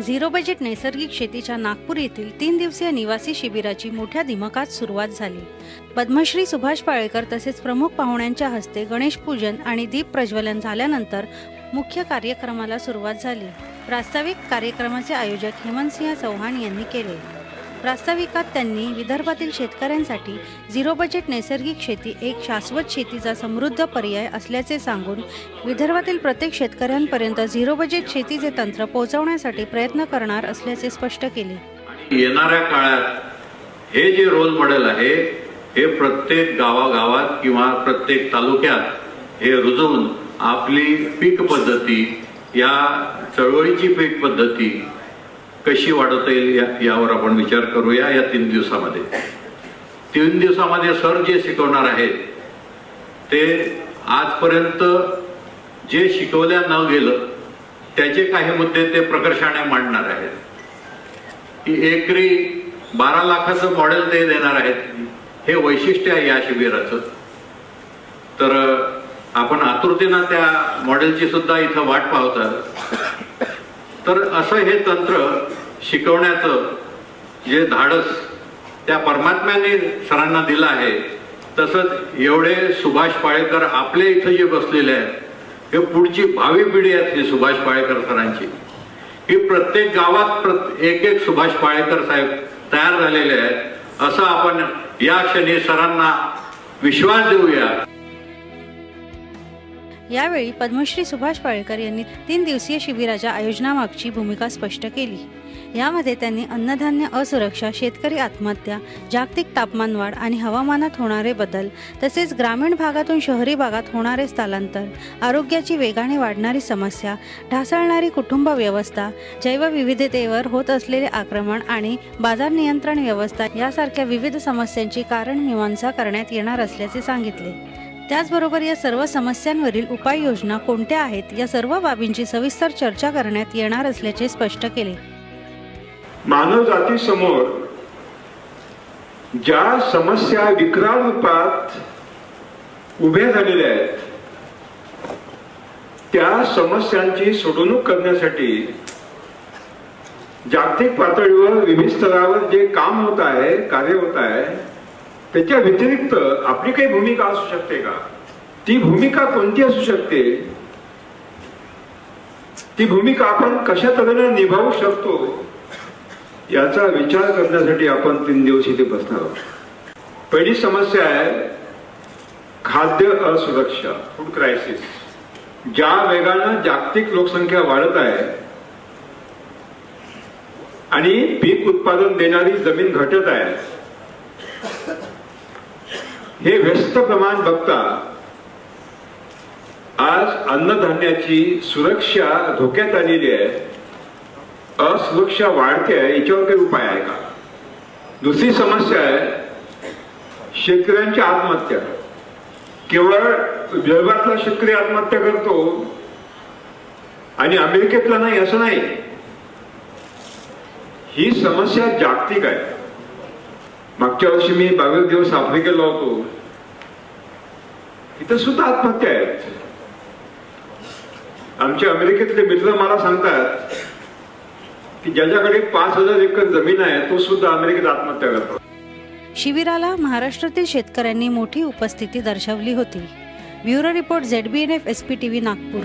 Zero budget नैसर्गिक शेतीच्या नागपूर येथील 3 दिवसीय निवासी शिबिराची मोठ्या दिमाखात सुरुवात झाली। पद्मश्री सुभाष पाळेकर तसेच प्रमुख पाहुण्यांच्या हस्ते गणेश पूजन आणि दीप प्रज्वलन झाल्यानंतर मुख्य कार्यक्रमाला सुरुवात झाली। प्रास्ताविक कार्यक्रमाचे आयोजक हेमंतसिंह चौहान यांनी केले। प्रास्ताविकात त्यांनी विदर्भातील शेतकऱ्यांसाठी झिरो बजेट नैसर्गिक शेती एक शाश्वत शेतीचा समृद्ध पर्याय असल्याचे सांगून विदर्भातील प्रत्येक शेतकऱ्यांपर्यंत झिरो बजेट शेतीचे तंत्र पोहोचवण्यासाठी प्रयत्न करणार असल्याचे स्पष्ट केले। येणाऱ्या काळात हे जे रोल मॉडेल आहे हे प्रत्येक गावागावात किंवा प्रत्येक तालुक्यात हे रुजवून आपली पीक पद्धती या चळवळीची पीक पद्धती कशी वाढवता येईल यावर आपण विचार करूया। या 3 दिवसामध्ये 3 दिवसामध्ये सर जे शिकवणार आहेत ते आजपर्यंत जे शिकवल्या न गेलं त्याचे काही मुद्दे ते प्रकर्षाने मांडणार आहेत की एकरी 12 लाखाचं मॉडेल ते देणार आहेत। हे वैशिष्ट्य आहे या शिबिराचं। तर आपण आतुरतेनं त्या मॉडेलची सुद्धा इथं वाट पाहतात। तर असं हे तंत्र शिकवण्याचं जे धाडस त्या परमात्म्याने सरांना दिलं आहे, तसंच एवढे सुभाष पाळेकर आपल्या इथं जे बसलेले आहेत हे पुढची भावी पिढी आहे ही सुभाष पाळेकर सरांची। ही प्रत्येक गावात एक सुभाष पाळेकर साहेब तयार झालेले आहेत असं आपण या क्षणी सरांना विश्वास देऊया। यावेळी पद्मश्री सुभाष पाळेकर यांनी 3 दिवसीय शिबिराच्या आयोजनामागची भूमिका स्पष्ट केली। यामध्ये त्यांनी अन्नधान्य असुरक्षा, शेतकरी आत्महत्या, जागतिक तापमानवाढ आणि हवामानात होणारे बदल, तसेच ग्रामीण भागातून शहरी भागात होणारे स्थलांतर, आरोग्याची वेगाने वाढणारी समस्या, ढासळणारी कुटुंब व्यवस्था, जैवविविधतेवर होत असलेले आक्रमण आणि बाजार नियंत्रण व्यवस्था यासारख्या विविध समस्यांची कारण मीमांसा करण्यात येणार असल्याचे सांगितले। त्याचबरोबर या सर्व समस्यांवरील उपाययोजना कोणत्या आहेत या सर्व बाबींची सविस्तर चर्चा करण्यात येणार असल्याचे स्पष्ट केले। मानव जातीसमोर ज्या समस्या विकराळ रूपात उभ्या झालेल्या आहेत त्या समस्यांची सोडवणूक करण्यासाठी जागतिक पातळीवर विविध स्तरावर जे काम होत आहे, कार्य होत आहे, त्याच्या व्यतिरिक्त आपली काही भूमिका असू शकते का? ती भूमिका कोणती असू शकते? ती भूमिका आपण कशा तऱ्हेने निभावू शकतो याचा विचार करण्यासाठी आपण 3 दिवस इथे बसणार आहोत। पहिली समस्या आहे खाद्य असुरक्षा, फूड क्रायसिस। ज्या वेगानं जागतिक लोकसंख्या वाढत आहे आणि पीक उत्पादन देणारी जमीन घटत आहे, हे व्यस्त प्रमाण बघता आज अन्नधान्याची सुरक्षा धोक्यात आलेली आहे, असुरक्षा वाढते आहे, याच्यावर काही उपाय आहे का? दुसरी समस्या आहे शेतकऱ्यांची आत्महत्या। केवळ विदर्भातला शेतकरी आत्महत्या करतो आणि अमेरिकेतला नाही असं नाही, ही समस्या जागतिक आहे। मागच्या वर्षी मी 22 दिवस आफ्रिकेला होतो, इथं सुद्धा आत्महत्या आहेत। आमचे अमेरिकेतले मित्र मला सांगतात की ज्याच्याकडे 5000 एकर जमीन आहे तो सुद्धा अमेरिकेत आत्महत्या करतो। शिबिराला महाराष्ट्रातील शेतकऱ्यांनी मोठी उपस्थिती दर्शवली होती। Bureau report ZBNF SPTV Nagpur.